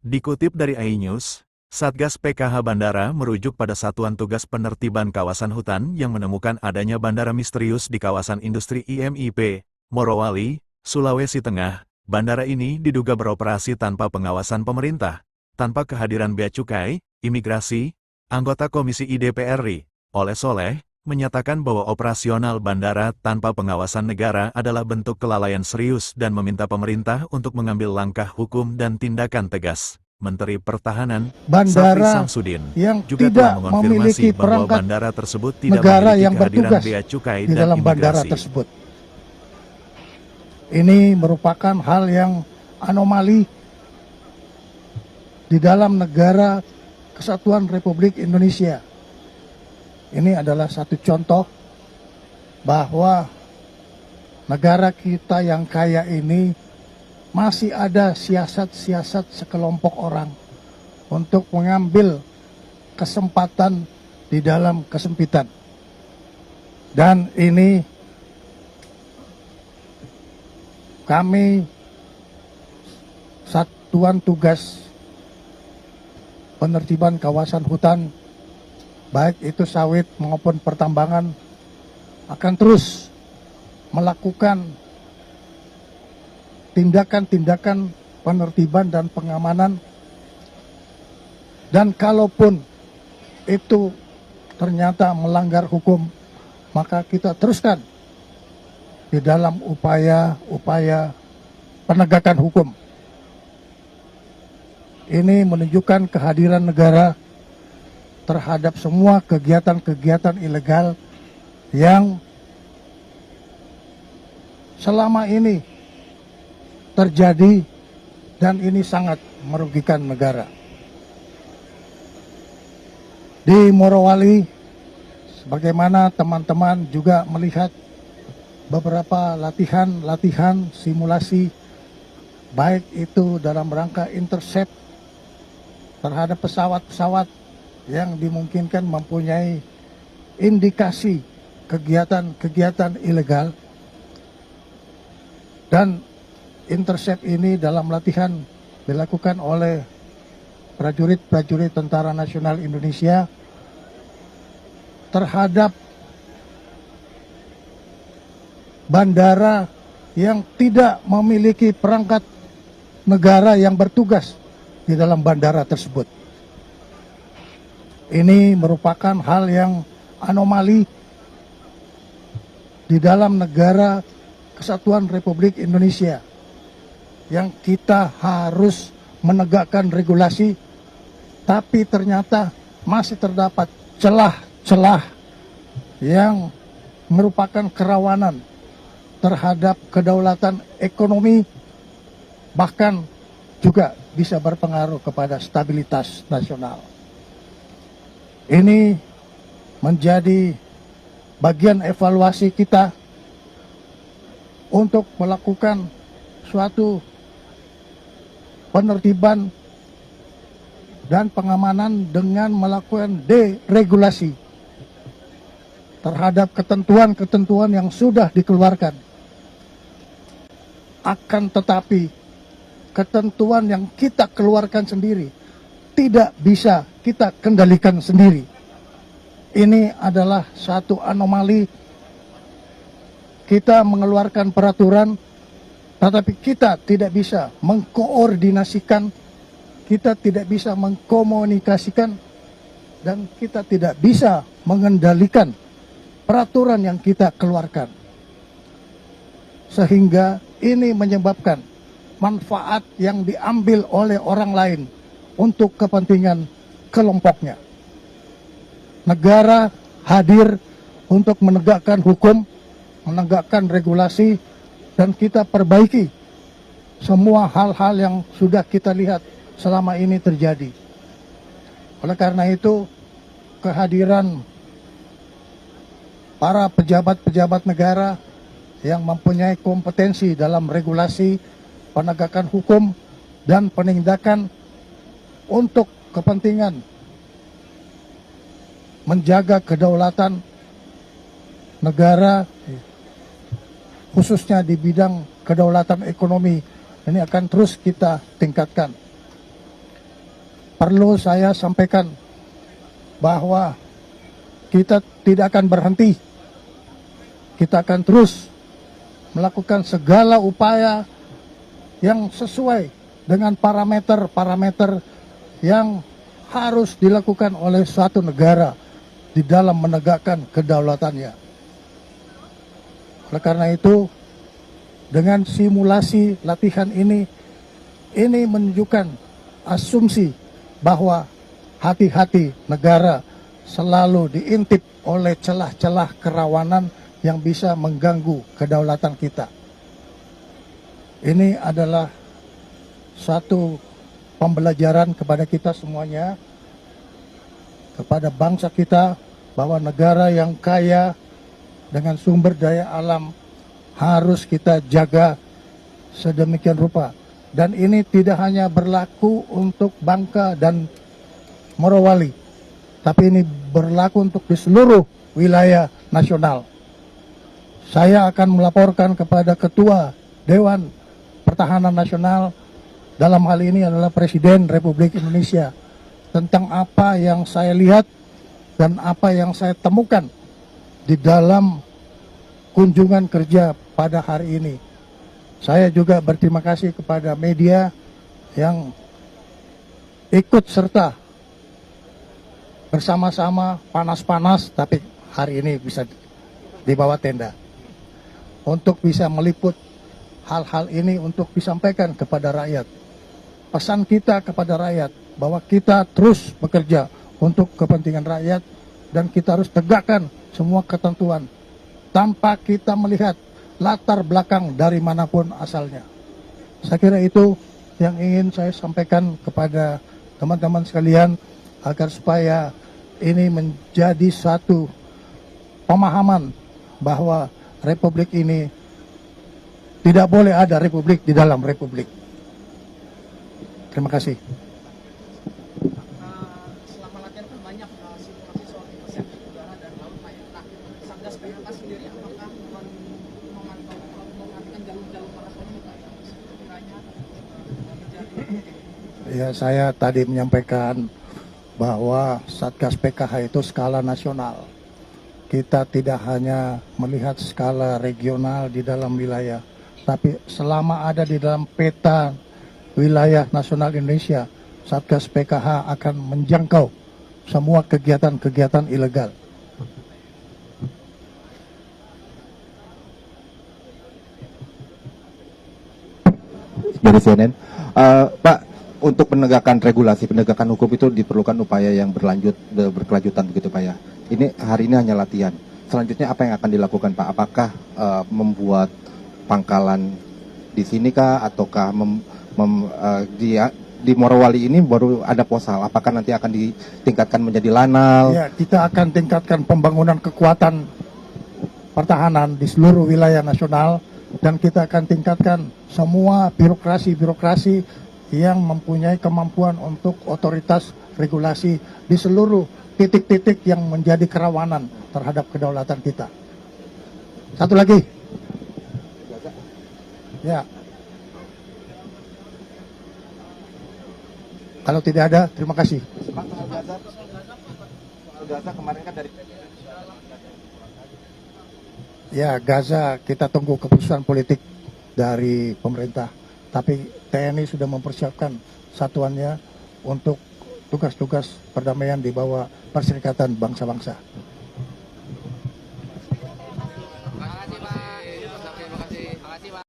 Dikutip dari iNews, Satgas PKH Bandara merujuk pada Satuan Tugas Penertiban Kawasan Hutan yang menemukan adanya bandara misterius di kawasan industri IMIP, Morowali, Sulawesi Tengah. Bandara ini diduga beroperasi tanpa pengawasan pemerintah, tanpa kehadiran Bea Cukai, Imigrasi, anggota Komisi IDPR RI, Oleh Soleh, menyatakan bahwa operasional bandara tanpa pengawasan negara adalah bentuk kelalaian serius dan meminta pemerintah untuk mengambil langkah hukum dan tindakan tegas. Menteri Pertahanan, Safri Samsudin, yang juga telah mengonfirmasi bahwa bandara tersebut tidak negara memiliki yang kehadiran bertugas bea cukai di dan dalam bandara imigrasi. tersebut. Ini merupakan hal yang anomali di dalam negara Kesatuan Republik Indonesia. Ini adalah satu contoh bahwa negara kita yang kaya ini masih ada siasat-siasat sekelompok orang untuk mengambil kesempatan di dalam kesempitan. Dan ini kami Satuan Tugas Penertiban Kawasan Hutan, baik itu sawit maupun pertambangan, akan terus melakukan tindakan-tindakan penertiban dan pengamanan. Dan kalaupun itu ternyata melanggar hukum, maka kita teruskan di dalam upaya-upaya penegakan hukum. Ini menunjukkan kehadiran negara terhadap semua kegiatan-kegiatan ilegal yang selama ini terjadi, dan ini sangat merugikan negara. Di Morowali, sebagaimana teman-teman juga melihat beberapa latihan simulasi, baik itu dalam rangka intercept terhadap pesawat-pesawat yang dimungkinkan mempunyai indikasi kegiatan-kegiatan ilegal. Dan intercept ini dalam latihan dilakukan oleh prajurit-prajurit Tentara Nasional Indonesia terhadap bandara yang tidak memiliki perangkat negara yang bertugas di dalam bandara tersebut. Ini merupakan hal yang anomali di dalam negara Kesatuan Republik Indonesia, yang kita harus menegakkan regulasi, tapi ternyata masih terdapat celah-celah yang merupakan kerawanan terhadap kedaulatan ekonomi, bahkan juga bisa berpengaruh kepada stabilitas nasional. Ini menjadi bagian evaluasi kita untuk melakukan suatu penertiban dan pengamanan dengan melakukan deregulasi terhadap ketentuan-ketentuan yang sudah dikeluarkan. Akan tetapi ketentuan yang kita keluarkan sendiri tidak bisa kita kendalikan sendiri. Ini adalah satu anomali. Kita mengeluarkan peraturan, tetapi kita tidak bisa mengkoordinasikan, kita tidak bisa mengkomunikasikan, dan kita tidak bisa mengendalikan peraturan yang kita keluarkan. Sehingga ini menyebabkan manfaat yang diambil oleh orang lain untuk kepentingan kelompoknya. Negara hadir untuk menegakkan hukum, menegakkan regulasi, dan kita perbaiki semua hal-hal yang sudah kita lihat selama ini terjadi. Oleh karena itu, kehadiran para pejabat-pejabat negara yang mempunyai kompetensi dalam regulasi, penegakan hukum, dan penindakan untuk kepentingan menjaga kedaulatan negara, khususnya di bidang kedaulatan ekonomi, ini akan terus kita tingkatkan. perlu saya sampaikan bahwa kita tidak akan berhenti. Kita akan terus melakukan segala upaya yang sesuai dengan parameter-parameter yang harus dilakukan oleh suatu negara di dalam menegakkan kedaulatannya. Oleh karena itu, dengan simulasi latihan ini menunjukkan asumsi bahwa hati-hati negara selalu diintip oleh celah-celah kerawanan yang bisa mengganggu kedaulatan kita. Ini adalah satu pembelajaran kepada kita semuanya, kepada bangsa kita, bahwa negara yang kaya dengan sumber daya alam harus kita jaga sedemikian rupa. Dan ini tidak hanya berlaku untuk Bangka dan Morowali, tapi ini berlaku untuk di seluruh wilayah nasional. Saya akan melaporkan kepada Ketua Dewan Pertahanan Nasional, dalam hal ini adalah Presiden Republik Indonesia, tentang apa yang saya lihat dan apa yang saya temukan di dalam kunjungan kerja pada hari ini. Saya juga berterima kasih kepada media yang ikut serta bersama-sama, panas-panas, tapi hari ini bisa di bawah tenda untuk bisa meliput hal-hal ini, untuk disampaikan kepada rakyat. Pesan kita kepada rakyat bahwa kita terus bekerja untuk kepentingan rakyat dan kita harus tegakkan semua ketentuan tanpa kita melihat latar belakang dari manapun asalnya. Saya kira itu yang ingin saya sampaikan kepada teman-teman sekalian, agar supaya ini menjadi satu pemahaman bahwa republik ini tidak boleh ada republik di dalam republik. Terima kasih. Selama latihan kan banyak simulasi soal interseksi udara dan laut, Pak. Nah, Satgas PKK sendiri apakah memperhatikan jalur-jalur mana saja nih, Pak, yang sekiranya terjadi? Ya, saya tadi menyampaikan bahwa Satgas PKH itu skala nasional. Kita tidak hanya melihat skala regional di dalam wilayah, tapi selama ada di dalam peta wilayah nasional Indonesia, Satgas PKH akan menjangkau semua kegiatan-kegiatan ilegal. Dari CNN, Pak, untuk penegakan regulasi, penegakan hukum itu diperlukan upaya yang berkelanjutan begitu, Pak ya. Ini hari ini hanya latihan. Selanjutnya apa yang akan dilakukan, Pak? Apakah membuat pangkalan di sini kah, ataukah di Morowali ini baru ada posal? Apakah nanti akan ditingkatkan menjadi lanal? Ya, kita akan tingkatkan pembangunan kekuatan pertahanan di seluruh wilayah nasional, dan kita akan tingkatkan semua birokrasi-birokrasi yang mempunyai kemampuan untuk otoritas regulasi di seluruh titik-titik yang menjadi kerawanan terhadap kedaulatan kita. Satu lagi. Ya. Kalau tidak ada, terima kasih. Pak, Gaza kemarin kan dari Ya, Gaza kita tunggu keputusan politik dari pemerintah. Tapi TNI sudah mempersiapkan satuannya untuk tugas-tugas perdamaian di bawah Perserikatan Bangsa-Bangsa.